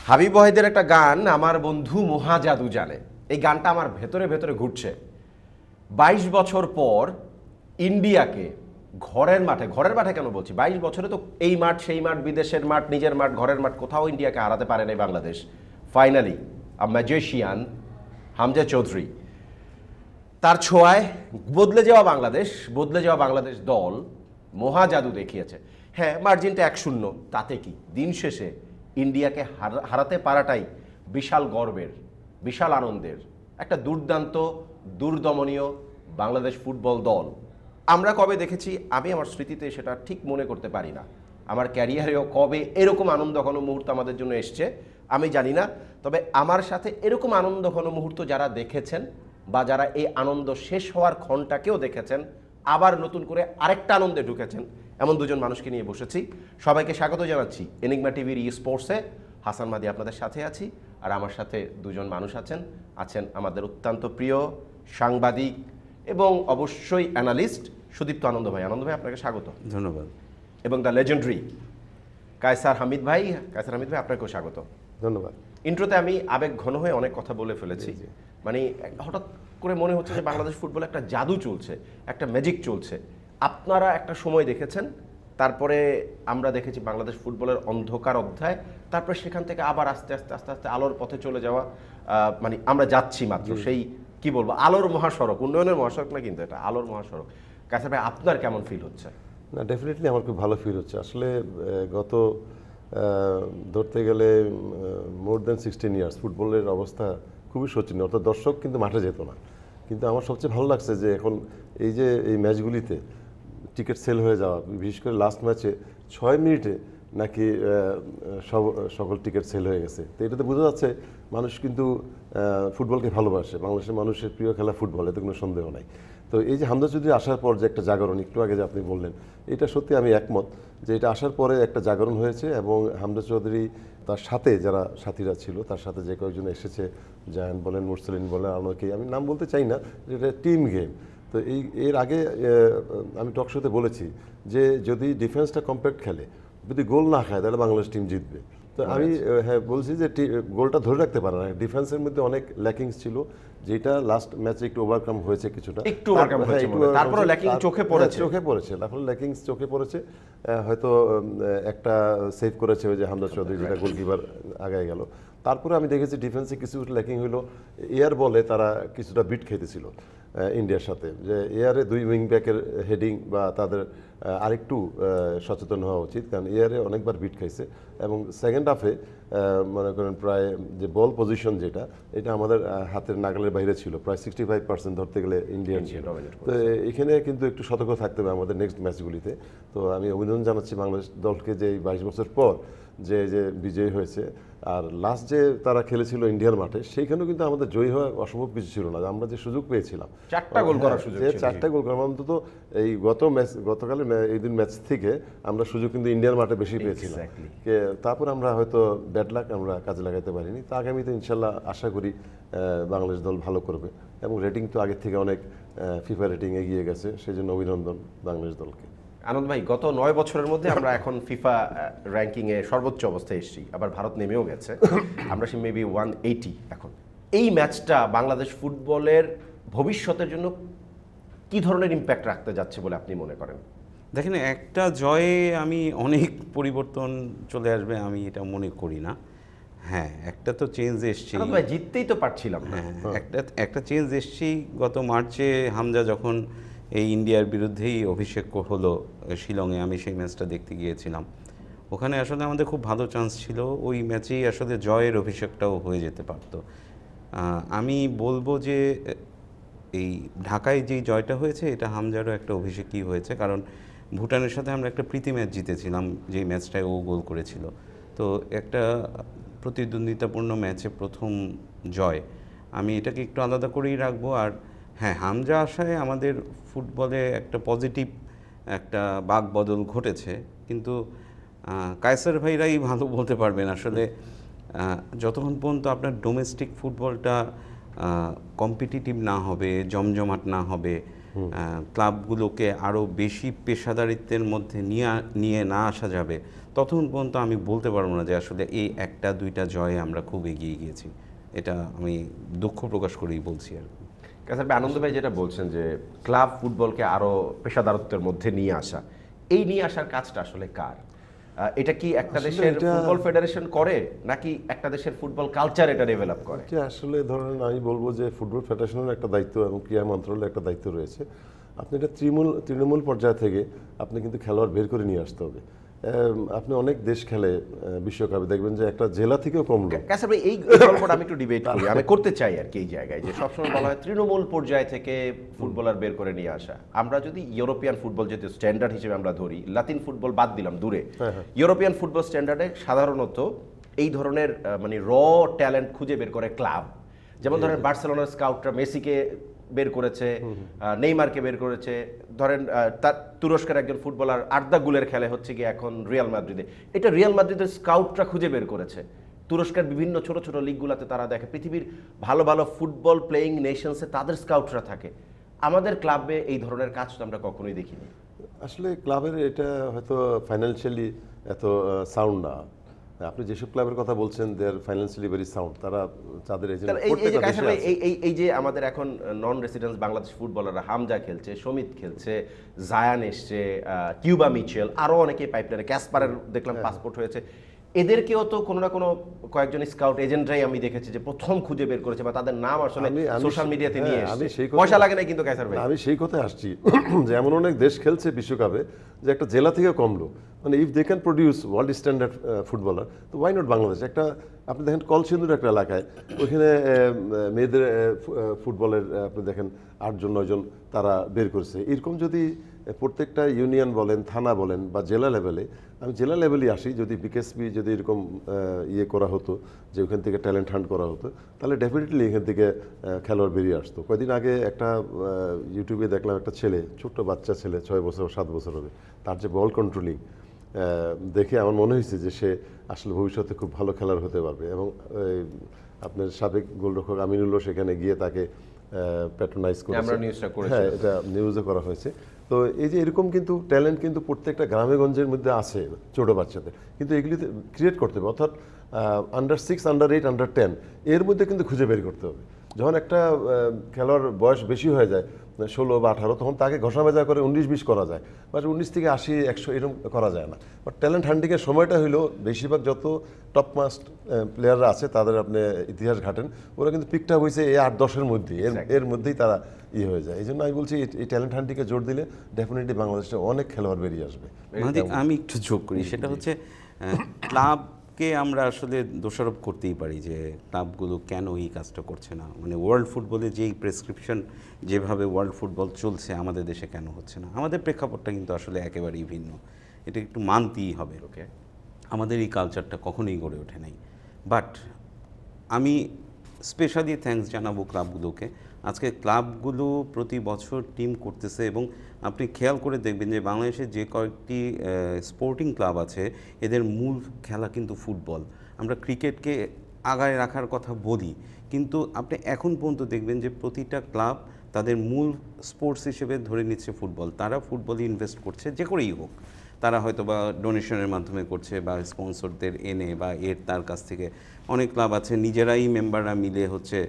হাবিব ওয়াহিদের একটা গান আমার বন্ধু মহা জাদু জানে, এই গানটা আমার ভেতরে ভেতরে ঘুরছে। 22 বছর পর ইন্ডিয়াকে ঘরের মাঠে কেন বলছি, 22 বছরে তো এই মাঠ সেই মাঠ, বিদেশের মাঠ, নিজের মাঠ, ঘরের মাঠ, কোথাও ইন্ডিয়াকে হারাতে পারে নাই বাংলাদেশ। ফাইনালি আ ম্যাজিশিয়ান হামজা চৌধুরী, তার ছোঁয়ায় বদলে যাওয়া বাংলাদেশ দল মহা জাদু দেখিয়েছে। হ্যাঁ, মার্জিনটা 1-0, তাতে কি? দিন শেষে ইন্ডিয়াকে হারাতে পারাটাই বিশাল গর্বের, বিশাল আনন্দের। একটা দুর্দান্ত, দুর্দমনীয় বাংলাদেশ ফুটবল দল আমরা কবে দেখেছি আমি আমার স্মৃতিতে সেটা ঠিক মনে করতে পারি না। আমার ক্যারিয়ারেও কবে এরকম আনন্দঘন মুহূর্ত আমাদের জন্য এসছে আমি জানি না। তবে আমার সাথে এরকম আনন্দঘন মুহূর্ত যারা দেখেছেন বা যারা এই আনন্দ শেষ হওয়ার ক্ষণটাকেও দেখেছেন, আবার নতুন করে আরেকটা আনন্দে ঢুকেছেন, এমন দুজন মানুষকে নিয়ে বসেছি। সবাইকে স্বাগত জানাচ্ছি এনিগমা টিভির স্পোর্টসে। হাসান মাদি আপনাদের সাথে আছি, আর আমার সাথে দুজন মানুষ আছেন আমাদের অত্যন্ত প্রিয় সাংবাদিক এবং অবশ্যই অ্যানালিস্ট সুদীপ্ত আনন্দ ভাই। আপনাকে স্বাগত। ধন্যবাদ। এবং দ্য লেজেন্ডারি কায়সার হামিদ ভাই আপনাকেও স্বাগত। ধন্যবাদ। ইন্ট্রোতে আমি আবেগ ঘন হয়ে অনেক কথা বলে ফেলেছি, মানে হঠাৎ করে মনে হচ্ছে যে বাংলাদেশ ফুটবলে একটা জাদু চলছে, একটা ম্যাজিক চলছে। আপনারা একটা সময় দেখেছেন, তারপরে আমরা দেখেছি বাংলাদেশ ফুটবলের অন্ধকার অধ্যায়, তারপরে সেখান থেকে আবার আস্তে আস্তে আলোর পথে চলে যাওয়া, মানে আমরা যাচ্ছি মাত্র সেই কি বলবো আলোর মহাসড়ক, উন্নয়নের মহাসড়ক না, কিন্তু এটা আলোর মহাসড়ক। কায়সার ভাই, আপনার কেমন ফিল হচ্ছে? না, ডেফিনেটলি আমার খুব ভালো ফিল হচ্ছে। আসলে গত ধরতে গেলে মোর দেন 16 ইয়ার্স ফুটবলের অবস্থা খুবই শোচনীয়, অর্থাৎ দর্শক কিন্তু মাঠে যেত না। কিন্তু আমার সবচেয়ে ভালো লাগছে যে এখন এই ম্যাচগুলিতে টিকিট সেল হয়ে যাওয়া, বিশেষ করে লাস্ট ম্যাচে 6 মিনিটে নাকি সকল টিকিট সেল হয়ে গেছে। তো এটাতে বোঝা যাচ্ছে মানুষ কিন্তু ফুটবলকে ভালোবাসে। বাংলাদেশের মানুষের প্রিয় খেলা ফুটবল, এতে কোনো সন্দেহ নাই। তো এই যে হামজা চৌধুরী আসার পর যে একটা জাগরণ, একটু আগে যে আপনি বললেন, এটা সত্যি আমি একমত যে এটা আসার পরে একটা জাগরণ হয়েছে। এবং হামজা চৌধুরী তার সাথে যারা সাথীরা ছিল, তার সাথে যে কয়েকজন এসেছে, জায়ান বলেন, মুরসালিন বলেন, অনেকেই, আমি নাম বলতে চাই না, এটা টিম গেম। তো এর আগে আমি টক শোতে বলেছি যে যদি ডিফেন্সটা কম্প্যাক্ট খেলে, যদি গোল না খায়, তাহলে বাংলাদেশ টিম জিতবে। তো আমি বলছি যে গোলটা ধরে রাখতে পারে না, ডিফেন্সের মধ্যে অনেক ল্যাকিংস ছিল, যেটা লাস্ট ম্যাচে একটু ওভারকাম হয়েছে, কিছুটা তারপরে ল্যাকিং চোখে পড়েছে, তারপরে ল্যাকিংস চোখে পড়েছে। হয়তো একটা সেভ করেছে ওই যে হামজা চৌধুরী, যেটা গোলকিপার আগায় গেল। তারপরে আমি দেখেছি ডিফেন্সে কিছু ল্যাকিং হলো, এয়ার বলে তারা কিছুটা বিট খেতেছিল ইন্ডিয়ার সাথে, যে এয়ারে 2 উইং ব্যাকের হেডিং বা তাদের আরেকটু সচেতন হওয়া উচিত, কারণ এয়ারে অনেকবার বিট খাইছে। এবং সেকেন্ড হাফে মনে করেন প্রায় যে বল পজিশন যেটা, এটা আমাদের হাতের নাগালের বাইরে ছিল, প্রায় 65% ধরতে গেলে ইন্ডিয়ান ছিল। তো এখানে কিন্তু একটু সতর্ক থাকতে হবে আমাদের নেক্সট ম্যাচগুলিতে। তো আমি অভিনন্দন জানাচ্ছি বাংলাদেশ দলকে যে 22 বছর পর যে বিজয়ী হয়েছে। আর লাস্ট যে তারা খেলেছিল ইন্ডিয়ার মাঠে, সেইখানেও কিন্তু আমাদের জয়ী হওয়া অসম্ভব কিছু ছিল না। আমরা যে সুযোগ পেয়েছিলাম 4টা গোল করার সুযোগ, 4টা গোল করার, অন্তত এই গতকালের এই দিন ম্যাচ থেকে আমরা সুযোগ কিন্তু ইন্ডিয়ার মাঠে বেশি পেয়েছিলাম। তারপর আমরা হয়তো ব্যাড লাক আমরা কাজে লাগাতে পারিনি। তো আগামীতে ইনশাল্লাহ আশা করি বাংলাদেশ দল ভালো করবে। এবং রেটিং তো আগের থেকে অনেক ফিফা রেটিং এগিয়ে গেছে, সেই জন্য অভিনন্দন বাংলাদেশ দলকে। আনন্দ ভাই, গত 9 বছরের মধ্যে আমরা এখন ফিফা র্যাঙ্কিংয়ে সর্বোচ্চ অবস্থায় এসেছি, আবার ভারত নেমেও গেছে, আমরা সে মেবি 180 এখন। এই ম্যাচটা বাংলাদেশ ফুটবলের ভবিষ্যতের জন্য কি ধরনের ইম্প্যাক্ট রাখতে যাচ্ছে বলে আপনি মনে করেন? দেখেন, একটা জয়ে আমি অনেক পরিবর্তন চলে আসবে আমি এটা মনে করি না। হ্যাঁ, একটা তো চেঞ্জ এসছে, জিততেই তো পারছিলাম। হ্যাঁ, একটা চেঞ্জ এসছি। গত মার্চে হামজা যখন এই ইন্ডিয়ার বিরুদ্ধেই অভিষেক হলো শিলংয়ে, আমি সেই ম্যাচটা দেখতে গিয়েছিলাম। ওখানে আসলে আমাদের খুব ভালো চান্স ছিল, ওই ম্যাচেই আসলে জয়ের অভিষেকটাও হয়ে যেতে পারত। আমি বলবো যে এই ঢাকায় যেই জয়টা হয়েছে, এটা হামজারও একটা অভিষেকই হয়েছে, কারণ ভুটানের সাথে আমরা একটা প্রীতি ম্যাচ জিতেছিলাম, যেই ম্যাচটায় ও গোল করেছিল। তো একটা প্রতিদ্বন্দ্বিতাপূর্ণ ম্যাচে প্রথম জয়, আমি এটাকে একটু আলাদা করেই রাখবো। আর হ্যাঁ, হামজা আসায় আমাদের ফুটবলে একটা পজিটিভ একটা বাক বদল ঘটেছে, কিন্তু কায়সার ভাইরাই ভালো বলতে পারবেন আসলে। যতক্ষণ পর্যন্ত আপনার ডোমেস্টিক ফুটবলটা কম্পিটিটিভ না হবে, জমজমাট না হবে, ক্লাবগুলোকে আরও বেশি পেশাদারিত্বের মধ্যে নিয়ে না আসা যাবে, ততক্ষণ পর্যন্ত আমি বলতে পারবো না যে আসলে এই একটা দুইটা জয়ে আমরা খুব এগিয়ে গিয়েছি। এটা আমি দুঃখ প্রকাশ করেই বলছি আর কি। কাছার ভাই, আনন্দ ভাই যেটা বলছেন যে ক্লাব ফুটবলকে আরো পেশাদারত্বের মধ্যে নিয়ে আসা, এই নিয়ে আসার কাজটা আসলে কার? এটা কি একটা আসলে দেশের এটা- ফুটবল ফেডারেশন করে, নাকি একটা দেশের ফুটবল কালচার এটা ডেভেলপ করে? যে আসলে ধরেন আমি বলবো যে ফুটবল ফেডারেশনের একটা দায়িত্ব এবং ক্রীড়া মন্ত্রণালয়ের একটা দায়িত্ব রয়েছে। আপনি এটা তৃণমূল পর্যায় থেকে আপনি কিন্তু খেলোয়াড় বের করে নিয়ে আসতে হবে। আপনি অনেক দেশ খেলে বিশ্বকাপে, দেখবেন যে একটা জেলা থেকেও কম লোক। কাছার ভাই, এই গল্পটা আমি একটু ডিবেট করি, আমি করতে চাই আর কি এই জায়গায়, যে সবসময় বলা হয় তৃণমূল পর্যায় থেকে ফুটবলার বের করে নিয়ে আসা। আমরা যদি ইউরোপিয়ান ফুটবল যেহেতু স্ট্যান্ডার্ড হিসেবে আমরা ধরি, লাতিন ফুটবল বাদ দিলাম দূরে, ইউরোপিয়ান ফুটবল স্ট্যান্ডার্ডে সাধারণত এই ধরনের মানে র ট্যালেন্ট খুঁজে বের করে ক্লাব। যেমন ধরেন বার্সেলোনার স্কাউটরা মেসিকে বের করেছে, নেইমারকে বের করেছে, ধরেন তার তুরস্কের একজন ফুটবলার আর্দা গুলের খেলে হচ্ছে কি এখন রিয়াল মাদ্রিদে, এটা রিয়াল মাদ্রিদের স্কাউটরা খুঁজে বের করেছে। তুরস্কের বিভিন্ন ছোট ছোট লিগগুলোতে তারা দেখে, পৃথিবীর ভালো ভালো ফুটবল প্লেয়িং নেশনসে তাদের স্কাউটরা থাকে। আমাদের ক্লাবে এই ধরনের কাজ তো আমরা কখনোই দেখিনি। আসলে ক্লাবের এটা হয়তো ফাইন্যান্সিয়ালি এত সাউন্ড না। আপনি যেসব ক্লাবের কথা বলছেন দে আর ফাইন্যান্সিয়ালি ভেরি সাউন্ড, তারা তাদের এজেন্ট তাহলে এই যে কায়সার ভাই, এই যে আমাদের এখন নন রেসিডেন্স বাংলাদেশ ফুটবলাররা, হামজা খেলছে, সমিত খেলছে, জায়ান এসছে, কিউবা মিচেল, আরো অনেকে পাইপলাইনে, ক্যাসপারের দেখলাম পাসপোর্ট হয়েছে, এদেরকেও তো কোনো না কোনো কয়েকজন স্কাউট এজেন্টরাই আমি দেখেছি যে প্রথম খুঁজে বের করেছে, বা তাদের নাম আসলে সোশ্যাল মিডিয়াতে নিয়ে এসেছে। পয়সা লাগে না কিন্তু কায়সার ভাই। আমি সেই কথায় আসছি যে এমন অনেক দেশ খেলছে বিশ্বকাপে যে একটা জেলা থেকে কম লোক, মানে if they can produce world standard footballer, তো ওয়াই নট বাংলাদেশ? একটা আপনি দেখেন কলসিন্দুর একটা এলাকায়, ওইখানে মেয়েদের ফুটবলের আপনি দেখেন 8-9 তারা বের করছে। এরকম যদি প্রত্যেকটা ইউনিয়ন বলেন, থানা বলেন, বা জেলা লেভেলে, আমি জেলা লেভেলই আসি, যদি বিকেএসপি যদি এরকম ইয়ে করা হতো, যে ওখান থেকে ট্যালেন্ট হান্ট করা হতো, তাহলে ডেফিনেটলি এখান থেকে খেলোয়াড় বেরিয়ে আসতো। কয়েকদিন আগে একটা ইউটিউবে দেখলাম, একটা ছেলে, ছোট্ট বাচ্চা ছেলে, 6 বছর 7 বছর হবে, তার যে বল কন্ট্রোলিং দেখে আমার মনে হয়েছে যে সে আসলে ভবিষ্যতে খুব ভালো খেলোয়াড় হতে পারবে। এবং আপনার সাবেক গোলরক্ষক আমিনুল্লাহ সেখানে গিয়ে তাকে প্যাট্রোনাইজ করেছে, আমরা নিউজটা করেছি। হ্যাঁ, এটা নিউজে করা হয়েছে। তো এই যে এরকম কিন্তু ট্যালেন্ট কিন্তু প্রত্যেকটা গ্রামে গঞ্জের মধ্যে আছে ছোট বাচ্চাদের, কিন্তু এগুলিতে ক্রিয়েট করতে হবে। অর্থাৎ আন্ডার 6, আন্ডার 8, আন্ডার 10 এর মধ্যে কিন্তু খুঁজে বের করতে হবে। যখন একটা খেলোয়াড় বয়স বেশি হয়ে যায়, 16 বা 18, তখন তাকে ঘষা মেজা করে 19-20 করা যায়, বা 19 থেকে 80, 100 এরকম করা যায় না। বাট ট্যালেন্ট হান্টিংয়ের সময়টা হলো বেশিরভাগ যত টপ মাস্ট প্লেয়াররা আছে তাদের আপনি ইতিহাস ঘাটেন, ওরা কিন্তু পিকটা হয়েছে এই 8-10-এর মধ্যে, এর মধ্যেই তারা হয়ে যায়। এই জন্য আমি বলছি এই ট্যালেন্ট হান্টিংকে জোর দিলে ডেফিনেটলি বাংলাদেশে অনেক খেলোয়াড় বেরিয়ে আসবে। আমি একটু যোগ করি, সেটা হচ্ছে ক্লাবকে আমরা আসলে দোষারোপ করতেই পারি যে ক্লাবগুলো কেন এই কাজটা করছে না। মানে ওয়ার্ল্ড ফুটবলে যেই প্রেসক্রিপশন, যেভাবে ওয়ার্ল্ড ফুটবল চলছে, আমাদের দেশে কেন হচ্ছে না? আমাদের প্রেক্ষাপটটা কিন্তু আসলে একেবারেই ভিন্ন, এটা একটু মানতেই হবে। ওকে, আমাদের এই কালচারটা কখনোই গড়ে ওঠে নাই। বাট আমি স্পেশালি থ্যাঙ্কস জানাবো ক্লাবগুলোকে। আজকে ক্লাবগুলো প্রতি বছর টিম করতেছে, এবং আপনি খেয়াল করে দেখবেন যে বাংলাদেশে যে কয়েকটি স্পোর্টিং ক্লাব আছে, এদের মূল খেলা কিন্তু ফুটবল। আমরা ক্রিকেটকে আগায় রাখার কথা বলি, কিন্তু আপনি এখন পর্যন্ত দেখবেন যে প্রতিটা ক্লাব তাদের মূল স্পোর্টস হিসেবে ধরে নিচ্ছে ফুটবল। তারা ফুটবলে ইনভেস্ট করছে, যে করেই হোক। তারা হয়তো বা ডোনেশনের মাধ্যমে করছে, বা স্পন্সরদের এনে, বা তার কাছ থেকে। অনেক ক্লাব আছে নিজেরাই মেম্বাররা মিলে হচ্ছে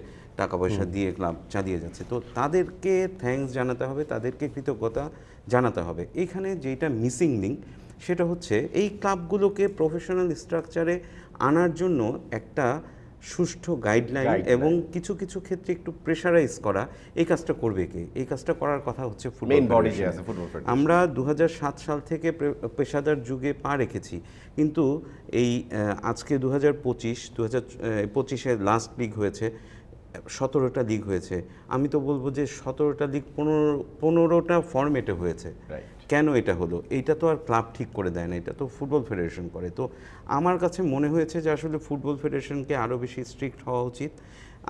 টাকা পয়সা দিয়ে ক্লাব চালিয়ে যাচ্ছে। তো তাদেরকে থ্যাঙ্কস জানাতে হবে, তাদেরকে কৃতজ্ঞতা জানাতে হবে। এইখানে যেটা মিসিং লিঙ্ক, সেটা হচ্ছে এই ক্লাবগুলোকে প্রফেশনাল স্ট্রাকচারে আনার জন্য একটা সুষ্ঠু গাইডলাইন এবং কিছু কিছু ক্ষেত্রে একটু প্রেশারাইজ করা। এই কাজটা করবে কে? এই কাজটা করার কথা হচ্ছে ফুটবল বডি যে আছে, ফুটবল ফেডারেশন। আমরা 2007 সাল থেকে পেশাদার যুগে পা রেখেছি, কিন্তু এই আজকে 2025-এর লাস্ট লিগ হয়েছে, 17টা লিগ হয়েছে। আমি তো বলবো যে 17টা লিগ 15টা ফরম্যাটে হয়েছে। কেন এটা হলো? এইটা তো আর ক্লাব ঠিক করে দেয় না, এটা তো ফুটবল ফেডারেশন করে। তো আমার কাছে মনে হয়েছে যে আসলে ফুটবল ফেডারেশনকে আরও বেশি স্ট্রিক্ট হওয়া উচিত।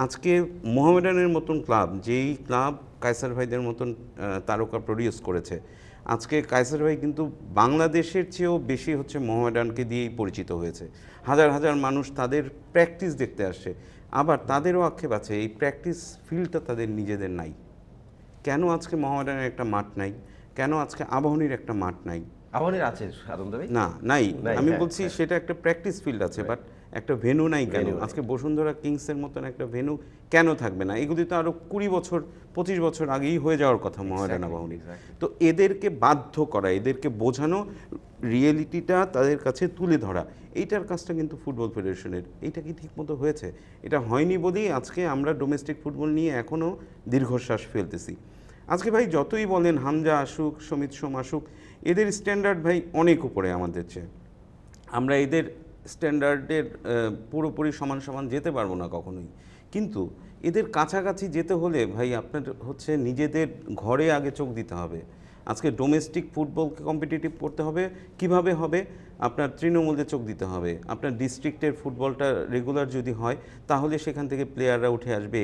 আজকে মোহামেডানের মতন ক্লাব, যেই ক্লাব কায়সার ভাইদের মতন তারকা প্রডিউস করেছে, আজকে কায়সার ভাই কিন্তু বাংলাদেশের চেয়েও বেশি হচ্ছে মোহামেডানকে দিয়েই পরিচিত হয়েছে। হাজার হাজার মানুষ তাদের প্র্যাকটিস দেখতে আসছে। আবার তাদেরও আক্ষেপ আছে এই প্র্যাকটিস ফিল্ডটা তাদের নিজেদের নাই। কেন আজকে মোহামেডানের একটা মাঠ নাই, কেন আজকে আবাহনীর একটা মাঠ নাই? আমাদের আছে সাধন ভাই। না, নাই। নাই, আমি হ্যাঁ, বলছি হ্যাঁ। সেটা একটা প্র্যাকটিস ফিল্ড আছে, বাট একটা ভেন্যু নাই কেন? Venue নাই। আজকে বসুন্ধরা কিংসের মতন একটা ভেন্যু কেন থাকবে না? এগুলি তো আরো 20 বছর 25 বছর আগেই হয়ে যাওয়ার কথা মোহামেডান আবাহনী। exactly. তো এদেরকে বাধ্য করা, এদেরকে বোঝানো, রিয়েলিটিটা তাদের কাছে তুলে ধরা, এইটার কাজটা কিন্তু ফুটবল ফেডারেশনের। এইটা কি ঠিকমতো হয়েছে? এটা হয়নি বলেই আজকে আমরা ডোমেস্টিক ফুটবল নিয়ে এখনও দীর্ঘশ্বাস ফেলতেছি। আজকে ভাই যতই বলেন হামজা আসুক, সমিত সোম আসুক, এদের স্ট্যান্ডার্ড ভাই অনেক উপরে আমাদের চেয়ে। আমরা এদের স্ট্যান্ডার্ডের পুরোপুরি সমান সমান যেতে পারবো না কখনোই, কিন্তু এদের কাছাকাছি যেতে হলে ভাই আপনার হচ্ছে নিজেদের ঘরে আগে চোখ দিতে হবে। আজকে ডোমেস্টিক ফুটবলকে কম্পিটিটিভ করতে হবে, কিভাবে হবে? আপনার তৃণমূলে চোখ দিতে হবে। আপনার ডিস্ট্রিক্টের ফুটবলটা রেগুলার যদি হয় তাহলে সেখান থেকে প্লেয়াররা উঠে আসবে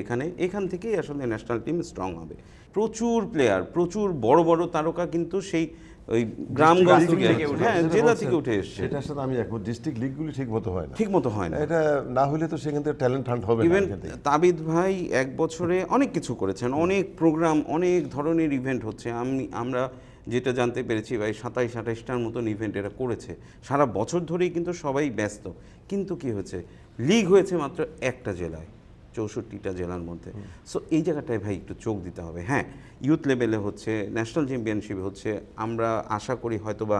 এখান থেকেই আসলে ন্যাশনাল টিম স্ট্রং হবে। প্রচুর প্লেয়ার, প্রচুর বড় বড় তারকা কিন্তু সেই ওই গ্রামগঞ্জ থেকে, হ্যাঁ, জেলা থেকে উঠে এসছে। সেটার সাথে আমি একমত, ডিস্ট্রিক্ট লিগগুলি ঠিক মতো হয় না, ঠিক মতো হয় না। এটা না হলে তো সেখান থেকে ট্যালেন্ট হান্ট হবে না ইভেন এখান থেকে। তাবিদ ভাই এক বছরে অনেক কিছু করেছেন, অনেক প্রোগ্রাম, অনেক ধরনের ইভেন্ট হচ্ছে। আমরা যেটা জানতে পেরেছি ভাই 27-28টার মতন ইভেন্ট এরা করেছে সারা বছর ধরেই, কিন্তু সবাই ব্যস্ত। কিন্তু কি হয়েছে, লিগ হয়েছে মাত্র একটা জেলায় 64টা জেলার মধ্যে। সো এই জায়গাটায় ভাই একটু চোখ দিতে হবে। হ্যাঁ, ইউথ লেভেলে হচ্ছে, ন্যাশনাল চ্যাম্পিয়নশিপ হচ্ছে, আমরা আশা করি হয়তোবা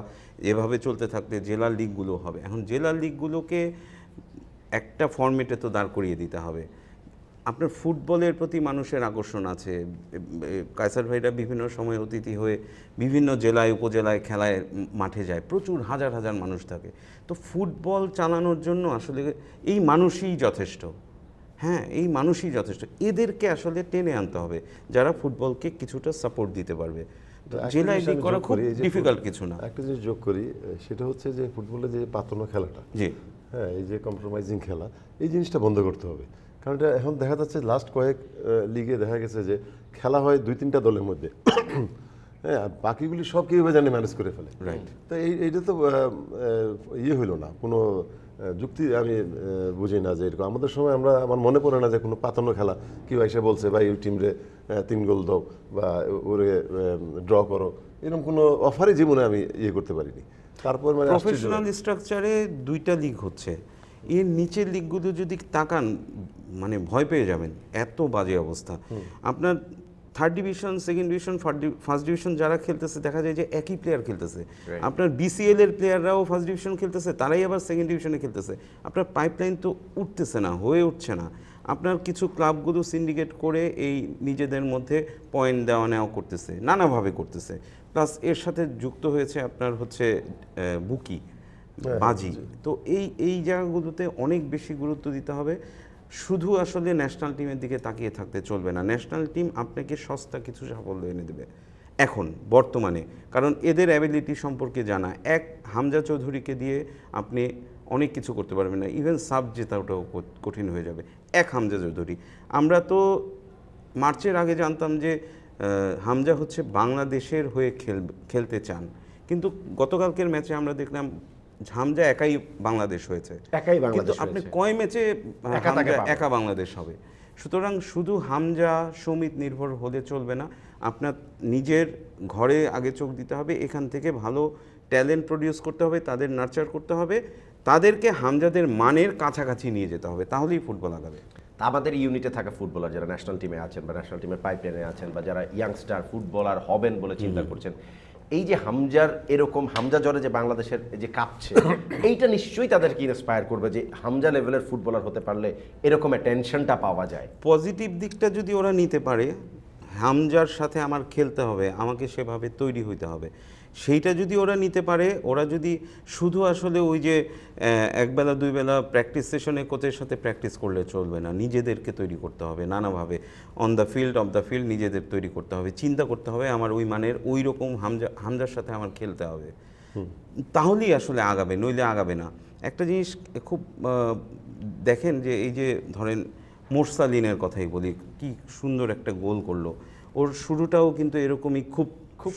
এভাবে চলতে থাকলে জেলার লিগগুলো হবে। এখন জেলার লিগগুলোকে একটা ফরম্যাটে তো দাঁড় করিয়ে দিতে হবে। আপনার ফুটবলের প্রতি মানুষের আকর্ষণ আছে, কায়সার ভাইরা বিভিন্ন সময় অতিথি হয়ে বিভিন্ন জেলায় উপজেলায় খেলায় মাঠে যায়, প্রচুর হাজার হাজার মানুষ থাকে। তো ফুটবল চালানোর জন্য আসলে এই মানুষই যথেষ্ট। হ্যাঁ, এই মানুষই যথেষ্ট। এদেরকে আসলে টেনে আনতে হবে যারা ফুটবলকে কিছুটা সাপোর্ট দিতে পারবে। তো একটা জেলায় জিনিস লিগ আমি করা যোগ খুব করি, এই যে ডিফিকাল্ট কিছু না। একটা জিনিস যোগ করি, সেটা হচ্ছে যে ফুটবলে যে পাতানো খেলাটা, জি, হ্যাঁ, এই যে কম্প্রোমাইজিং খেলা, এই জিনিসটা বন্ধ করতে হবে। কারণ এটা এখন দেখা যাচ্ছে লাস্ট কয়েক লিগে দেখা গেছে যে খেলা হয় 2-3টা দলের মধ্যে, হ্যাঁ, আর বাকিগুলি সব কীভাবে জানে ম্যানেজ করে ফেলে। রাইট। তো এইটা তো ইয়ে হইলো না, কোনো যুক্তি আমি বুঝি না যে এরকম। আমাদের সময় আমার মনে পড়ে না যে কোনো পাতানো খেলা কেউ এসে বলছে ভাই ওই টিমরে 3 গোল দাও বা ওরে ড্র করো, এরকম কোনো অফারই জীবনে আমি ইয়ে করতে পারিনি। তারপর মানে প্রফেশনাল স্ট্রাকচারে 2টা লিগ হচ্ছে, এর নিচের লিগগুলো যদি তাকান মানে ভয় পেয়ে যাবেন, এত বাজে অবস্থা। আপনার third division, second division, first division যারা খেলতেছে দেখা যায় যে একই প্লেয়ার খেলতেছে। আপনার বিসিএল এর প্লেয়াররাও ফার্স্ট ডিভিশন খেলতেছে, তারাই আবার সেকেন্ড ডিভিশনে খেলতেছে। আপনার পাইপলাইন তো উঠতেছে না, হয়ে উঠছে না। আপনার কিছু ক্লাবগুলো সিন্ডিকেট করে এই নিজেদের মধ্যে পয়েন্ট দেওয়া নেওয়া করতেছে, নানাভাবে করতেছে। প্লাস এর সাথে যুক্ত হয়েছে আপনার হচ্ছে বুকি, বাজি। তো এই জায়গাগুলোতে অনেক বেশি গুরুত্ব দিতে হবে। শুধু আসলে ন্যাশনাল টিমের দিকে তাকিয়ে থাকতে চলবে না। ন্যাশনাল টিম আপনাকে সস্তা কিছু সাফল্য এনে দেবে এখন বর্তমানে, কারণ এদের অ্যাবিলিটি সম্পর্কে জানা। এক হামজা চৌধুরীকে দিয়ে আপনি অনেক কিছু করতে পারবেন না, ইভেন সাব জেতাটাও কঠিন হয়ে যাবে। এক হামজা চৌধুরী, আমরা তো মার্চের আগে জানতাম যে হামজা হচ্ছে বাংলাদেশের হয়ে খেলতে চান, কিন্তু গতকালকের ম্যাচে আমরা দেখলাম হামজা একাই বাংলাদেশ হয়েছে। একাই বাংলাদেশ কিন্তু আপনি হয়েছে। কয় ম্যাচে একা তাকে হামজা পাবেন। একা বাংলাদেশ হবে? সুতরাং শুধু হামজা সমিত নির্ভর হলে চলবে না, আপনার নিজের ঘরে আগে চোখ দিতে হবে। এখান থেকে ভালো ট্যালেন্ট প্রডিউস করতে হবে, তাদের নার্চার করতে হবে, তাদেরকে হামজাদের মানের কাছাকাছি নিয়ে যেতে হবে, তাহলেই ফুটবল আগাবে। তা আমাদের ইউনিটে থাকা ফুটবলার যারা ন্যাশনাল টিমে আছেন বা ন্যাশনাল টিমের পাইপলাইনে আছেন বা যারা ইয়াংস্টার ফুটবলার হবেন বলে চিন্তা করছেন, এই যে হামজার এরকম হামজা জ্বরে যে বাংলাদেশের এই যে কাঁপছে, এইটা নিশ্চয়ই তাদেরকে ইন্সপায়ার করবে যে হামজা লেভেলের ফুটবলার হতে পারলে এরকম টেনশনটা পাওয়া যায়। পজিটিভ দিকটা যদি ওরা নিতে পারে, হামজার সাথে আমার খেলতে হবে, আমাকে সেভাবে তৈরি হইতে হবে, সেইটা যদি ওরা নিতে পারে, ওরা যদি শুধু আসলে ওই যে একবেলা দুই বেলা প্র্যাকটিস সেশনে কোচের সাথে প্র্যাকটিস করলে চলবে না, নিজেদেরকে তৈরি করতে হবে নানাভাবে, on the field of the field নিজেদের তৈরি করতে হবে, চিন্তা করতে হবে আমার ওই মানের ওই রকম হামজার সাথে আমার খেলতে হবে, তাহলেই আসলে আগাবে, নইলে আগাবে না। একটা জিনিস খুব দেখেন যে এই যে ধরেন মোরসালিনের কথাই বলি, কি সুন্দর একটা গোল করলো, ওর শুরুটাও কিন্তু এরকমই খুব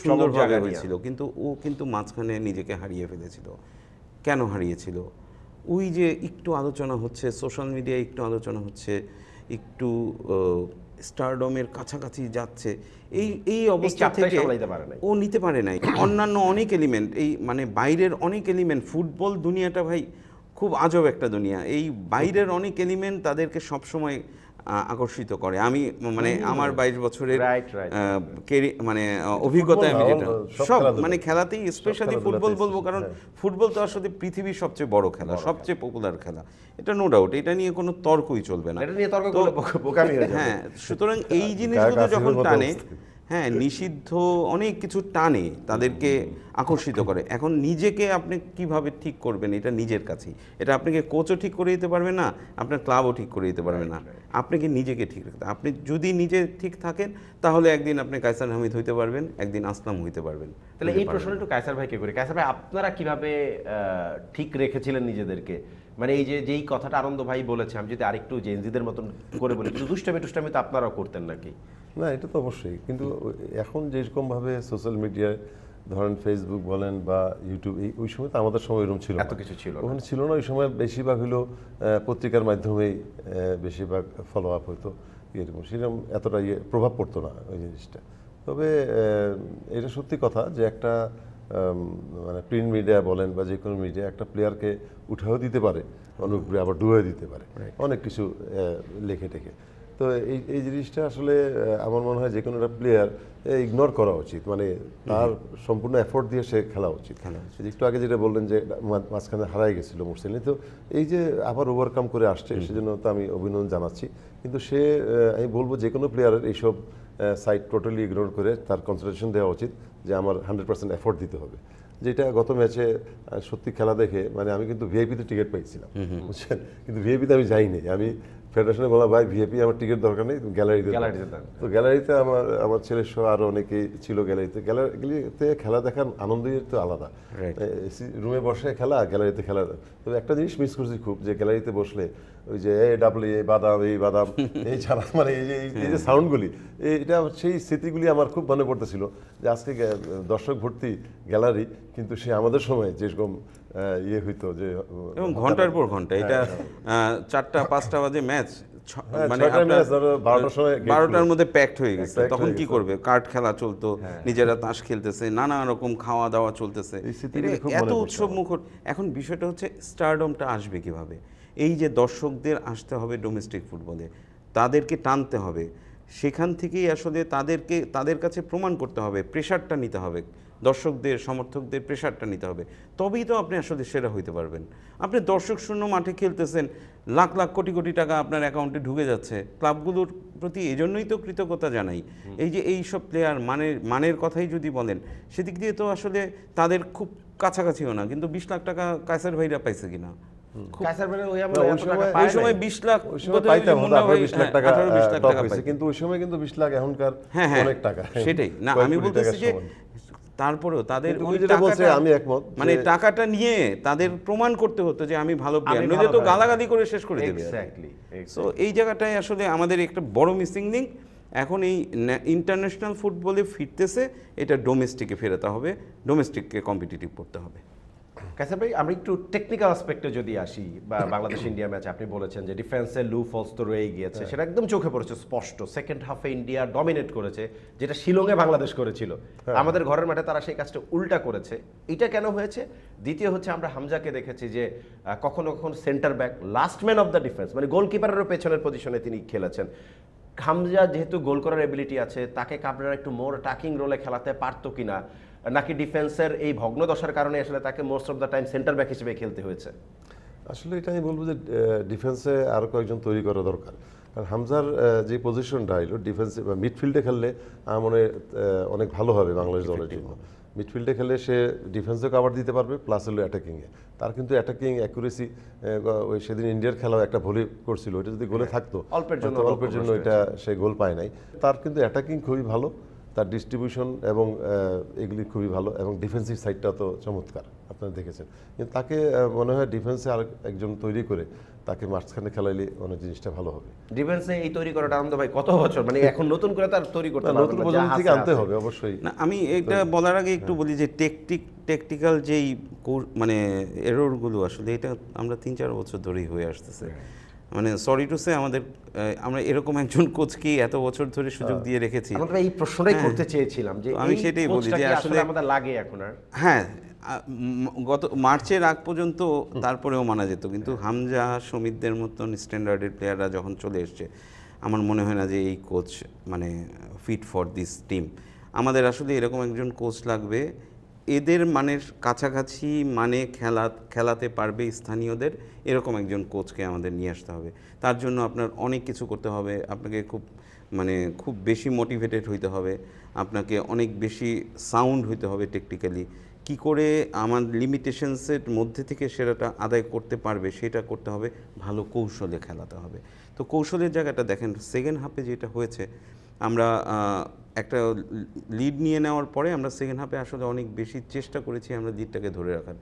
সুন্দরভাবে হয়েছিল, কিন্তু ও কিন্তু মাঝখানে নিজেকে হারিয়ে ফেলেছিল। কেন হারিয়েছিল? ওই যে একটু আলোচনা হচ্ছে সোশ্যাল মিডিয়ায়, একটু আলোচনা হচ্ছে, একটু স্টারডমের কাছাকাছি যাচ্ছে, এই অবস্থা চাপটাই থেকে সামলাইতে পারে নাই। ও নিতে পারে নাই। অন্যান্য অনেক এলিমেন্ট, এই মানে বাইরের অনেক এলিমেন্ট, ফুটবল দুনিয়াটা ভাই খুব আজব একটা দুনিয়া, এই বাইরের অনেক এলিমেন্ট তাদেরকে সবসময় আকর্ষিত করে। আমি মানে আমার 22 বছরের Right, right. মানে অভিজ্ঞতায় আমি যেটা সব সব খেলাধুলা। মানে খেলাতেই স্পেশালি ফুটবল খেলাধুলাতেই বলবো, কারণ হ্যাঁ। ফুটবল তো আসলে পৃথিবীর সবচেয়ে বড় খেলা, সবচেয়ে পপুলার খেলা, এটা নো ডাউট, এটা নিয়ে কোনো তর্কই চলবে না। এটা নিয়ে তর্ক তো- করলে বোকামি হয়ে যাবে। হ্যাঁ, সুতরাং এই জিনিসগুলো গায়ক যখন আসিফের মতো টানে, অবস্থা। হ্যাঁ নিষিদ্ধ অনেক কিছু টানে, তাদেরকে আকর্ষিত করে। এখন নিজেকে আপনি কিভাবে ঠিক করবেন, এটা নিজের কাছেই। এটা আপনাকে কোচও ঠিক করে দিতে পারবে না, আপনার ক্লাবও ঠিক করে দিতে পারবে না। আপনাকে নিজেকে ঠিক রাখতে, আপনি যদি নিজে ঠিক থাকেন তাহলে একদিন আপনি কায়সার হামিদ হইতে পারবেন, একদিন আসলাম হইতে পারবেন। তাহলে এই প্রশ্নটা একটু কায়সার ভাইকে করি। কায়সার ভাই, আপনারা কিভাবে ঠিক রেখেছিলেন নিজেদেরকে? মানে এই যে যেই কথাটা আনন্দ ভাই বলেছে, আমি যদি আরেকটু জেনজিদের মতন করে বলি, কিন্তু দুষ্টামি তো আপনারাও করতেন নাকি? না, এটা তো অবশ্যই, কিন্তু এখন যেরকমভাবে সোশ্যাল মিডিয়ায় ধরেন ফেসবুক বলেন বা ইউটিউব, ওই সময় তো আমাদের সময় এরকম ছিল না। এত কিছু ছিল না। ওখানে ছিল না। ওই সময় বেশিরভাগ হলো পত্রিকার মাধ্যমেই বেশিরভাগ ফলো আপ হতো, এরকম সেরকম এতটা প্রভাব পড়তো না ওই জিনিসটা। তবে এটা সত্যি কথা যে একটা মানে প্রিন্ট মিডিয়া বলেন বা যে কোনো মিডিয়া একটা প্লেয়ারকে উঠাও দিতে পারে, অনেক আবার ডুবেও দিতে পারে, অনেক কিছু লেখে টেখে। তো এই জিনিসটা আসলে আমার মনে হয় যে কোনো একটা প্লেয়ার ইগনোর করা উচিত, মানে তার সম্পূর্ণ এফোর্ট দিয়ে সে খেলা উচিত। একটু আগে যেটা বললেন যে মাঝখানে হারাই গেছিল মোরসেলি, তো এই যে আবার ওভারকাম করে আসছে, সেজন্য তো আমি অভিনন্দন জানাচ্ছি। কিন্তু সে আমি বলবো যে কোনো প্লেয়ারের এইসব সাইট টোটালি ইগনোর করে তার কনসেন্ট্রেশন দেওয়া উচিত যে আমার 100% এফোর্ট দিতে হবে। যেটা গত ম্যাচে সত্যি খেলা দেখে, মানে আমি কিন্তু ভিআইপিতে টিকিট পাইছিলাম, বুঝছেন, কিন্তু ভিআইপিতে আমি যাইনি। আমি ফেডারেশনে বলা, ভাই ভিআইপি আমার টিকিট দরকার নেই, গ্যালারিতে। তো গ্যালারিতে আমার ছেলের সহ আরও অনেকেই ছিল গ্যালারিতে। গ্যালারিতে খেলা দেখার আনন্দই তো আলাদা। রুমে বসে খেলা, গ্যালারিতে খেলা। তবে একটা জিনিস মিস করছি খুব, যে গ্যালারিতে বসলে ওই যে এই বাদাম এই ছাড়া মানে এই যে সাউন্ডগুলি, এটা সেই স্মৃতিগুলি আমার খুব মনে পড়তেছিল যে আজকে দর্শক ভর্তি গ্যালারি, কিন্তু সে আমাদের সময় যেরকম হইতো যে এবং ঘন্টার পর ঘন্টা, এটা 4টা 5টা বাজে ম্যাচ, মানে 12টার মধ্যে প্যাকড হয়ে গেছে। তখন কি করবে? কার্ড খেলা চলতো, নিজেরা তাস খেলতেছে, নানা রকম খাওয়া দাওয়া চলতেছে, এত উৎসব মুখর। এখন বিষয়টা হচ্ছে স্টারডমটা আসবে কিভাবে? এই যে দর্শকদের আসতে হবে ডোমেস্টিক ফুটবলে, তাদেরকে টানতে হবে, সেখান থেকেই আসলে তাদের কাছে প্রমাণ করতে হবে, প্রেশারটা নিতে হবে, দর্শকদের সমর্থকদের প্রেশারটা নিতে হবে, তবেই তো আপনি আসলে সেরা হইতে পারবেন। আপনি দর্শক শূন্য মাঠে খেলতেছেন, লাখ লাখ কোটি কোটি টাকা আপনার অ্যাকাউন্টে ঢুকে যাচ্ছে, ক্লাবগুলোর প্রতি এজন্যই তো কৃতজ্ঞতা জানাই। এই যে এই সব প্লেয়ার মানের কথাই যদি বলেন, সেদিক দিয়ে তো আসলে তাদের খুব কাছাকাছিও না, কিন্তু 20 লাখ টাকা কায়সার ভাইরা পাইছে কিনা? ওই সময় 20 লাখ কিন্তু ওই সময় কিন্তু 20 লাখ এখনকার অনেক টাকা। সেটাই না, আমি বলতেছি যে তারপরেও তাদের আমি একমত, মানে টাকাটা নিয়ে তাদের প্রমাণ করতে হতো যে আমি ভালো প্লেয়ার, নইলে তো গালাগালি করে শেষ করে দেবে। সো এই জায়গাটায় আসলে আমাদের একটা বড় মিসিং লিঙ্ক। এখন এই ইন্টারন্যাশনাল ফুটবলে ফিরতেছে, এটা ডোমেস্টিকে ফেরাতে হবে, ডোমেস্টিককে কম্পিটিটিভ করতে হবে। কায়সার ভাই, আমরা একটু টেকনিক্যাল অ্যাসপেক্টে যদি আসি, বা বাংলাদেশ ইন্ডিয়া ম্যাচ আপনি বলেছেন যে ডিফেন্সের লু ফলস তো রয়ে গিয়েছে, সেটা একদম চোখে পড়েছে স্পষ্ট। সেকেন্ড হাফে ইন্ডিয়া ডমিনেট করেছে, যেটা শিলংয়ে বাংলাদেশ করেছিল। আমাদের ঘরের মাঠে তারা সেই কাজটা উল্টা করেছে। এটা কেন হয়েছে? দ্বিতীয় হচ্ছে, আমরা হামজাকে দেখেছি যে কখনো কখনো centre back, last man of the defence, মানে গোলকিপারেরও পেছনের পজিশনে তিনি খেলেছেন। হামজা যেহেতু গোল করার এবিলিটি আছে, তাকে কাবরেরা একটু মোর অ্যাটাকিং রোলে খেলাতে পারতো কিনা, নাকি ডিফেন্সের এই ভগ্নদশার কারণে আসলে তাকে most of the time centre back হিসেবে খেলতে হয়েছে? আসলে এটা আমি বলবো যে ডিফেন্সে আরও কয়েকজন তৈরি করা দরকার। কারণ হামজার যে পজিশনটা এলো ডিফেন্সে বা মিডফিল্ডে খেললে আমার মনে অনেক ভালো হবে বাংলাদেশ দলের জন্য। মিডফিল্ডে খেলে সে ডিফেন্সও কাভার দিতে পারবে, প্লাস হলো অ্যাটাকিংয়ে। তার কিন্তু অ্যাটাকিং অ্যাকুরেসি, ওই সেদিন ইন্ডিয়ার খেলাও একটা ভলি করছিল, ওইটা যদি গোলে থাকতো, অল্পের জন্য এটা সে গোল পায় নাই। তার কিন্তু অ্যাটাকিং খুবই ভালো, তার ডিস্ট্রিবিউশন এবং এগুলি খুবই ভালো, এবং ডিফেন্সিভ সাইডটা তো চমৎকার, আপনারা দেখেছেন। কিন্তু তাকে মনে হয় ডিফেন্সে আর একজন তৈরি করে তাকে মাঝখানে খেলাইলে অনেক জিনিসটা ভালো হবে। ডিফেন্সে এই তৈরি করাটা আনন্দ ভাই কত বছর, মানে এখন নতুন করে তার তৈরি করতে হবে, নতুন প্রজন্ম থেকে আনতে হবে অবশ্যই। না, আমি এটা বলার আগে একটু বলি যে টেকটিক্যাল যেই মানে এররগুলো আসলে এটা আমরা 3-4 বছর ধরেই হয়ে আসতেছে। মানে সরি টু সে আমাদের আমরা এরকম একজন কোচকে এত বছর ধরে সুযোগ দিয়ে রেখেছি। আমরা এই প্রশ্নটাই করতে চেয়েছিলাম যে আমি এই সেটাই বলি কোচটা যে কি আসলে আমাদের লাগে এখন আর। হ্যাঁ, গত মার্চের আগ পর্যন্ত তারপরেও মানা যেত, কিন্তু হামজা সমিতদের মতন স্ট্যান্ডার্ডের প্লেয়াররা যখন চলে এসছে, আমার মনে হয় না যে এই কোচ মানে ফিট ফর দিস টিম। আমাদের আসলে এরকম একজন কোচ লাগবে, এদের মানের কাছাকাছি মানে খেলাতে পারবে স্থানীয়দের, এরকম একজন কোচকে আমাদের নিয়ে আসতে হবে। তার জন্য আপনার অনেক কিছু করতে হবে, আপনাকে খুব বেশি মোটিভেটেড হইতে হবে, আপনাকে অনেক বেশি সাউন্ড হইতে হবে টেকনিক্যালি। কি করে আমার লিমিটেশনসের মধ্যে থেকে সেটা আদায় করতে পারবে সেটা করতে হবে, ভালো কৌশলে খেলাতে হবে। তো কৌশলের জায়গাটা দেখেন, সেকেন্ড হাফে যেটা হয়েছে, আমরা একটা লিড নিয়ে নেওয়ার পরে আমরা সেকেন্ড হাফে আসলে অনেক বেশি চেষ্টা করেছি আমরা লিডটাকে ধরে রাখার।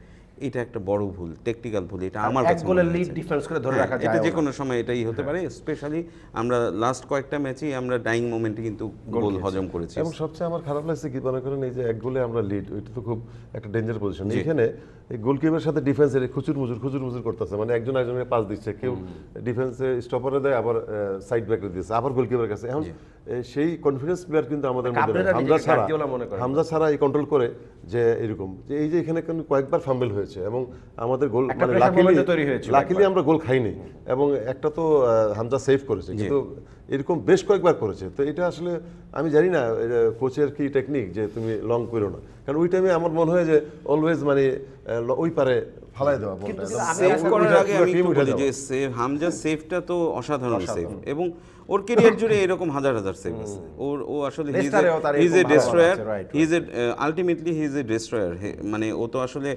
এটা একটা বড় ভুল, টেকনিক্যাল ভুল। এটা আমার কাছে এক গোলের লিড ডিফেন্স করে ধরে রাখা যায়, এটা যে কোনো সময় এটাই হতে পারে। স্পেশালি আমরা লাস্ট কয়েকটা ম্যাচেই আমরা ডাইং মোমেন্টে কিন্তু গোল হজম করেছি। এবং সবচেয়ে আমার খারাপ লাগছে কি মনে করেন, এই যে এক গোলে আমরা লিড, ওইটা তো খুব একটা ডেঞ্জার পজিশন। এখানে এই গোলকিপারের সাথে ডিফেন্সের খুচুর মুচুর করতেছে, মানে একজন একজনের পাস দিচ্ছে, কেউ ডিফেন্সে স্টপারে দেয়, আবার সাইড ব্যাকে দিচ্ছে, আবার গোলকিপারের কাছে। এখন সেই কনফিডেন্স প্লেয়ার কিন্তু আমাদের মধ্যে হামজা ছাড়া এই কন্ট্রোল করে যে এরকম যে এই যে এখানে কয়েকবার ফাম্বেল হয়েছে এবং আমাদের গোল মানে লাকিলি আমরা গোল খাইনি, এবং একটা তো হামজা সেভ করেছে, কিন্তু এরকম বেশ কয়েকবার করেছে। তো এটা আসলে আমি জানি না কোচের কি টেকনিক যে তুমি লং করো না, কারণ ওই টাইমে আমার মনে হয় যে অলওয়েজ মানে ওই পারে ফালাই দেওয়া বলটা। সেভ করার আগে আমি একটু বলি যে হামজা সেভটা তো অসাধারণ সেভ, এবং ওর ক্যারিয়ার জুড়ে এরকম হাজার হাজার সেভ আছে। ও আসলে he is a destroyer, he is a ultimately he is a destroyer. মানে ও তো আসলে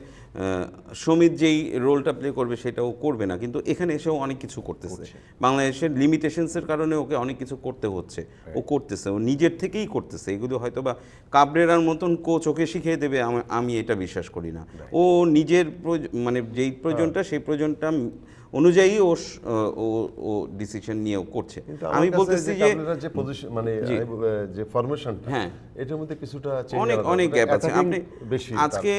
সমিত যেই রোলটা প্লে করবে সেটা ও করবে না, কিন্তু এখানে এসেও অনেক কিছু করতেছে। বাংলাদেশের লিমিটেশনসের কারণে ওকে অনেক কিছু করতে হচ্ছে, ও করতেছে, ও নিজের থেকেই করতেছে। এগুলো হয়তো বা কাবরেরার মতন কোচ ওকে শিখিয়ে দেবে আমি এটা বিশ্বাস করি না। ও নিজের মানে যেই প্রয়োজনটা সেই প্রয়োজনটা অনুযায়ী ও ডিসিশন নিয়েও করছে। আমি বলতেছি যে পজিশন মানে যে ফরমেশনটা, এটার মধ্যে কিছুটা অনেক গ্যাপ আছে। আপনি আজকে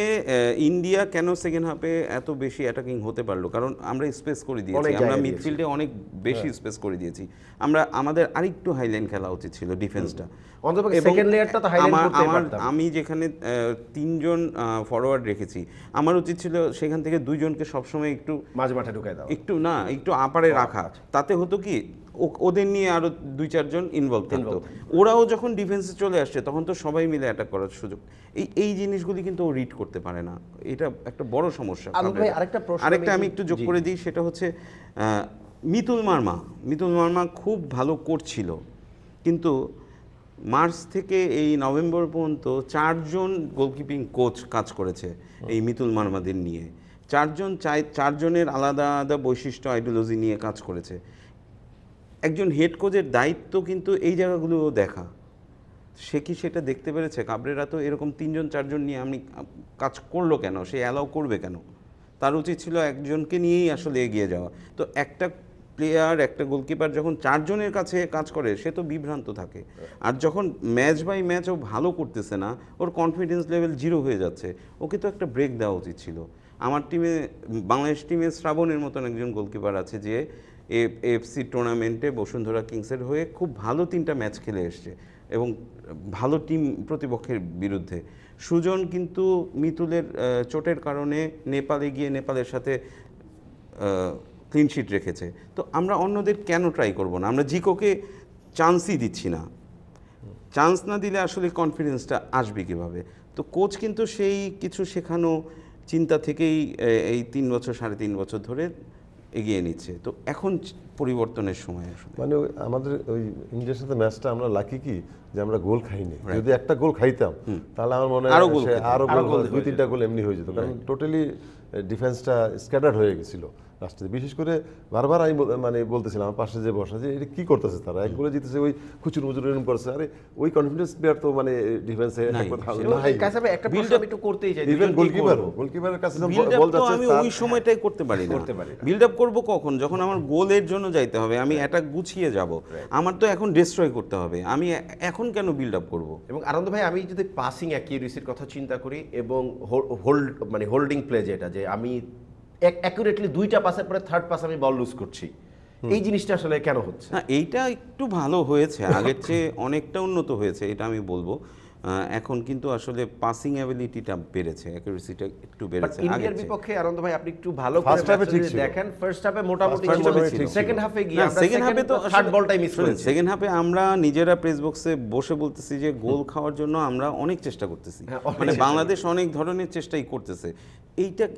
ইন্ডিয়া কেন সেকেন্ড হাফে এত বেশি অ্যাটাকিং হতে পারলো, কারণ আমরা স্পেস করে দিয়েছি, আমরা মিডফিল্ডে অনেক বেশি স্পেস করে দিয়েছি। আমাদের আরেকটু হাইলাইন খেলা উচিত ছিল ডিফেন্সটা। আমি যেখানে 3 জন ফরওয়ার্ড রেখেছি, আমার উচিত ছিল সেখান থেকে 2 জনকে সবসময় একটু মাঝ মাঠে ঢুকাই দাও, একটু আপারে রাখা। তাতে হতো কি, ওদের নিয়ে আরো 2-4 জন ইনভলভ থাকতো। ওরাও যখন ডিফেন্সে চলে আসছে তখন তো সবাই মিলে অ্যাটাক করার সুযোগ। এই জিনিসগুলি কিন্তু ও রিড করতে পারে না, এটা একটা বড় সমস্যা। আরেকটা আমি একটু যোগ করে দিই, সেটা হচ্ছে মিতুল মার্মা খুব ভালো করছিল, কিন্তু মার্চ থেকে এই নভেম্বর পর্যন্ত 4 জন গোলকিপিং কোচ কাজ করেছে এই মিতুল মার্মাদের নিয়ে। 4 জনের আলাদা আলাদা বৈশিষ্ট্য, আইডিওলজি নিয়ে কাজ করেছে। একজন হেড কোচের দায়িত্ব কিন্তু এই জায়গাগুলো দেখা, সে কি সেটা দেখতে পেরেছে? কাবরেরা তো এরকম 3 জন 4 জন নিয়ে আমি কাজ করলো কেন, সে অ্যালাউ করবে কেন? তার উচিত ছিল একজনকে নিয়েই আসলে এগিয়ে যাওয়া। তো একটা প্লেয়ার, একটা গোলকিপার যখন 4 জনের কাছে কাজ করে সে তো বিভ্রান্ত থাকে। আর যখন ম্যাচ বাই ম্যাচ ও ভালো করতেছে না, ওর কনফিডেন্স লেভেল 0 হয়ে যাচ্ছে, ওকে তো একটা ব্রেক দেওয়া উচিত ছিল। আমার টিমে, বাংলাদেশ টিমে শ্রাবণের মতন একজন গোলকিপার আছে যে এফসি টুর্নামেন্টে বসুন্ধরা কিংসের হয়ে খুব ভালো 3টা ম্যাচ খেলে এসছে এবং ভালো টিম প্রতিপক্ষের বিরুদ্ধে। সুজন কিন্তু মিতুলের চোটের কারণে নেপালে গিয়ে নেপালের সাথে ক্লিনশিট রেখেছে। তো আমরা অন্যদের কেন ট্রাই করব না? আমরা জিকোকে চান্সই দিচ্ছি না। চান্স না দিলে আসলে কনফিডেন্সটা আসবে কীভাবে? তো কোচ কিন্তু সেই কিছু শেখানো চিন্তা থেকেই এই 3 বছর 3.5 বছর ধরে এগিয়ে নিচ্ছে। তো এখন পরিবর্তনের সময় আসলে মানে আমাদের ওই ইন্ডিয়ার সাথে ম্যাচটা আমরা লাকি কি যে আমরা গোল খাইনি। যদি একটা গোল খাইতাম তাহলে আমার মনে হয় আরো গোল 2-3টা গোল এমনি হয়ে যেত, কারণ টোটালি ডিফেন্সটা স্ক্যাটার্ড হয়ে গেছিল লাস্টে। বিশেষ করে বারবার আমি মানে বলতেছিলাম আমার পাশে যে বসা, যে এটা কি করতেছে তারা, এক গোলে জিতেছে, ওই খুচুর মুচুর এরকম করছে। আরে ওই কনফিডেন্স প্লেয়ার তো মানে ডিফেন্সে গোলকিপারের কাছে বল যাচ্ছে, আমি ওই সময়টাই করতে পারি না। বিল্ড আপ করব কখন? যখন আমার গোলের জন্য যাইতে হবে, আমি অ্যাটাক গুছিয়ে যাব। আমার তো এখন ডিস্ট্রয় করতে হবে, আমি এখন কেন বিল্ড আপ করব? এবং আনন্দ ভাই, আমি যদি পাসিং অ্যাকিউরেসির কথা চিন্তা করি এবং হোল্ডিং প্লে, যেটা যে আমি অ্যাকুরেটলি 2টা পাসের পরে 3rd পাস আমি বল লুজ করছি, এই জিনিসটা আসলে কেন হচ্ছে? না, এইটা একটু ভালো হয়েছে, আগের চেয়ে অনেকটা উন্নত হয়েছে, এটা আমি বলবো। এখন কিন্তু আসলে পাসিং অ্যাবিলিটিটা বেড়েছে, অ্যাকুরেসিটা একটু বেড়েছে আগের ইন্ডিয়ার চেয়ে। বিপক্ষে আনন্দ ভাই আপনি একটু ভালো করে First half-এ ম্যাচটা ঠিক যদি ছিল। দেখেন, ফার্স্ট হাফে মোটামুটি First half-এ ঠিক ছিল। সেকেন্ড হাফে গিয়ে না, আমরা সেকেন্ড হাফে তো থার্ড বলটাই মিস শুনুন, করেছি। সেকেন্ড হাফে আমরা নিজেরা প্রেস বক্সে বসে বলতেছি যে গোল খাওয়ার জন্য আমরা অনেক চেষ্টা করতেছি, হ্যাঁ, অনেক মানে চেষ্টা বাংলাদেশ অনেক ধরনের চেষ্টাই করতেছে।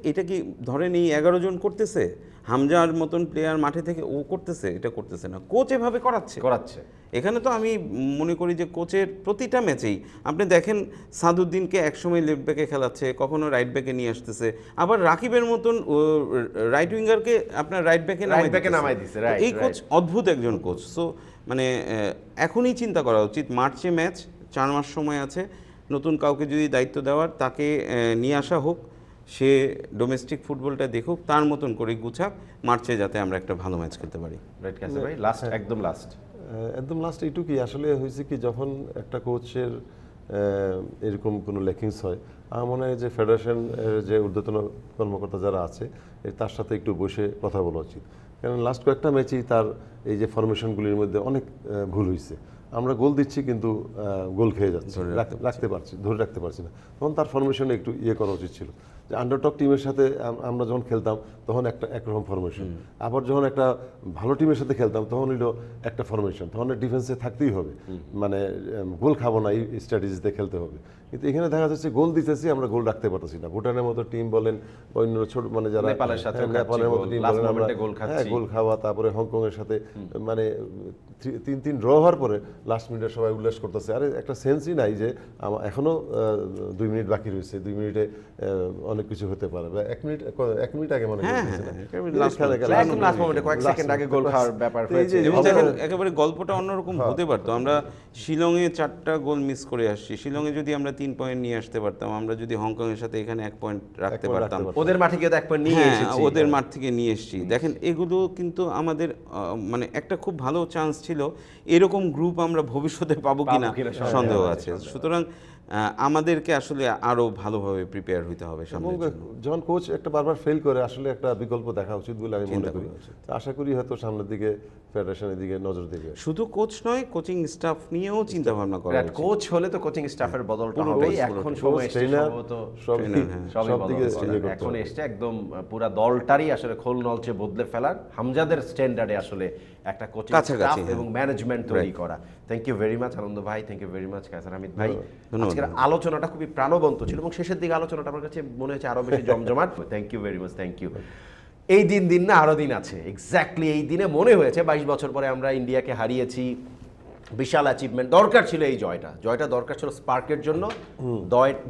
এটা কি ধরেন এই 11 জন করতেছে, হামজার মতন প্লেয়ার মাঠে থেকে ও করতেছে? এটা করতেছে না, কোচ এভাবে করাচ্ছে। এখানে তো আমি মনে করি যে কোচের প্রতিটা ম্যাচেই আপনি দেখেন সাদুদ্দিনকে একসময় লেফট ব্যাকে খেলাচ্ছে, কখনো রাইট ব্যাকে নিয়ে আসতেছে, আবার রাকিবের মতন রাইট উইঙ্গারকে আপনার রাইট ব্যাকে নামাই দিছে, right, এই কোচ অদ্ভুত একজন কোচ। সো মানে এখনই চিন্তা করা উচিত, মার্চে ম্যাচ, 4 মাস সময় আছে, নতুন কাউকে যদি দায়িত্ব দেওয়ার তাকে নিয়ে আসা হোক, সে ডোমেস্টিক ফুটবলটা দেখুক, তার মতন করে গুছাক, মার্চে যাতে আমরা একটা ভালো ম্যাচ খেলতে পারি। রাইট কাছে ভাই, লাস্ট একদম লাস্ট একদম লাস্ট এইটুকুই আসলে হয়েছে কি, যখন একটা কোচের এরকম কোনো লেকিংস হয়, আমার মনে হয় যে ফেডারেশন যে ঊর্ধ্বতন কর্মকর্তা যারা আছে তার সাথে একটু বসে কথা বলা উচিত। কারণ লাস্ট কয়েকটা ম্যাচেই তার এই যে ফরমেশনগুলির মধ্যে অনেক ভুল হয়েছে। আমরা গোল দিচ্ছি কিন্তু গোল খেয়ে যাচ্ছে, ধরে রাখতে পারছি না। তখন তার ফরমেশনে একটু ইয়ে করা উচিত ছিল, যে আন্ডারটক টিমের সাথে আমরা যখন খেলতাম তখন একরকম ফরমেশন, আবার যখন একটা ভালো টিমের সাথে খেলতাম তখন হইলো একটা ফরমেশন, তখন ডিফেন্সে থাকতেই হবে, মানে গোল খাবো না এই স্ট্র্যাটেজিতে খেলতে হবে। কিন্তু এখানে দেখা যাচ্ছে গোল দিতেছি, আমরা গোল রাখতে পারতেছি না। ভুটানের মতো টিম বলেন, অন্য ছোট মানে যারা নেপালের মতো টিম বলেন, আমরা গোল খাওয়া, তারপরে হংকংয়ের সাথে মানে 3-3 ড্র হওয়ার পরে লাস্ট মিনিটে সবাই উল্লাস করতেছে। আরে একটা সেন্সই নাই যে এখনো 2 মিনিট বাকি রয়েছে, 2 মিনিটে অনেক কিছু হতে পারে, বা 1 মিনিট আগে মনে হয় কয়েক সেকেন্ড আগে গোল খাওয়ার ব্যাপার হয়েছে। এবং দেখেন একেবারে গল্পটা অন্যরকম হতে পারতো। আমরা শিলংয়ে 4টা গোল মিস করে আসছি, শিলংয়ে যদি আমরা 3 পয়েন্ট নিয়ে আসতে পারতাম, আমরা যদি হংকংয়ের সাথে এখানে 1 পয়েন্ট রাখতে পারতাম, ওদের মাঠে গিয়ে 1 পয়েন্ট নিয়ে এসেছি, ওদের মাঠ থেকে নিয়ে এসেছি। দেখেন এগুলো কিন্তু আমাদের মানে একটা খুব ভালো চান্স ছিল। এরকম গ্রুপ আমরা ভবিষ্যতে পাবো কিনা সন্দেহ আছে। সুতরাং আমাদেরকে আসলে আরো ভালোভাবে প্রিপেয়ার হইতে হবে সামনের জন্য। যখন কোচ একটা বারবার ফেল করে, আসলে একটা বিকল্প দেখা উচিত বলে আমি মনে করি। আশা করি হয়তো সামনের দিকে ফেডারেশনের দিকে নজর দেবে। শুধু কোচ নয়, কোচিং স্টাফ নিয়েও চিন্তা ভাবনা করা উচিত। কোচ হলে তো কোচিং স্টাফের বদলটা হবে। এখন সময় এসেছে সম্ভবত সবই দিকে এখন এসেছে একদম পুরো দলটারই আসলে খোল নলচে বদলে ফেলার, হামজাদের স্ট্যান্ডার্ডে আসলে একটা কোচিং স্টাফ এবং ম্যানেজমেন্ট তৈরি করা। Thank you very much Anand ভাই, thank you very much Kaiser Hamid ভাই। আজকের আলোচনাটা খুবই প্রাণবন্ত ছিল এবং শেষের দিকে আলোচনাটা আমার কাছে মনে হচ্ছে আরো বেশি জমজমাট। Thank you very much, thank you. এই দিন না আরো দিন আছে, এক্স্যাক্টলি এই দিনে মনে হয়েছে 22 বছর পরে আমরা ইন্ডিয়াকে হারিয়েছি। বিশাল অ্যাচিভমেন্ট, দরকার ছিল এই জয়টা দরকার ছিল স্পার্কের জন্য,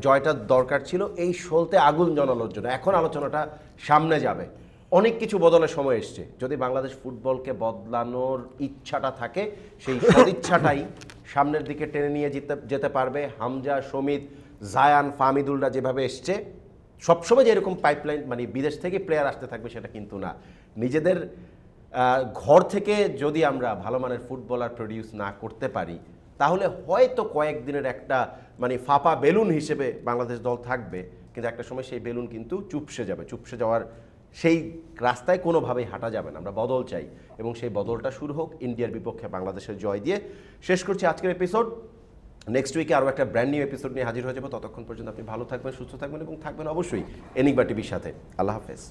জয়টা দরকার ছিল এই শোলতে আগুন জ্বালানোর জন্য। এখন আলোচনাটা সামনে যাবে, অনেক কিছু বদলের সময় এসছে। যদি বাংলাদেশ ফুটবলকে বদলানোর ইচ্ছাটা থাকে, সেই সদিচ্ছাটাই সামনের দিকে টেনে নিয়ে যেতে পারবে হামজা, সমিত, জায়ান, ফাহমিদুলরা যেভাবে এসছে। সবসময় যে এরকম পাইপলাইন মানে বিদেশ থেকে প্লেয়ার আসতে থাকবে সেটা কিন্তু না। নিজেদের ঘর থেকে যদি আমরা ভালো মানের ফুটবলার প্রডিউস না করতে পারি, তাহলে হয়তো কয়েকদিনের একটা মানে ফাঁপা বেলুন হিসেবে বাংলাদেশ দল থাকবে, কিন্তু একটা সময় সেই বেলুন কিন্তু চুপসে যাবে। চুপসে যাওয়ার সেই রাস্তায় কোনোভাবেই হাঁটা যাবে না। আমরা বদল চাই এবং সেই বদলটা শুরু হোক ইন্ডিয়ার বিপক্ষে বাংলাদেশের জয় দিয়ে। শেষ করছি আজকের এপিসোড। নেক্সট উইকে আরও একটা ব্র্যান্ড নিউ এপিসোড নিয়ে হাজির হয়ে যাবো। ততক্ষণ পর্যন্ত আপনি ভালো থাকবেন, সুস্থ থাকবেন এবং থাকবেন অবশ্যই এনিগবা টিভির সাথে। আল্লাহ হাফেজ।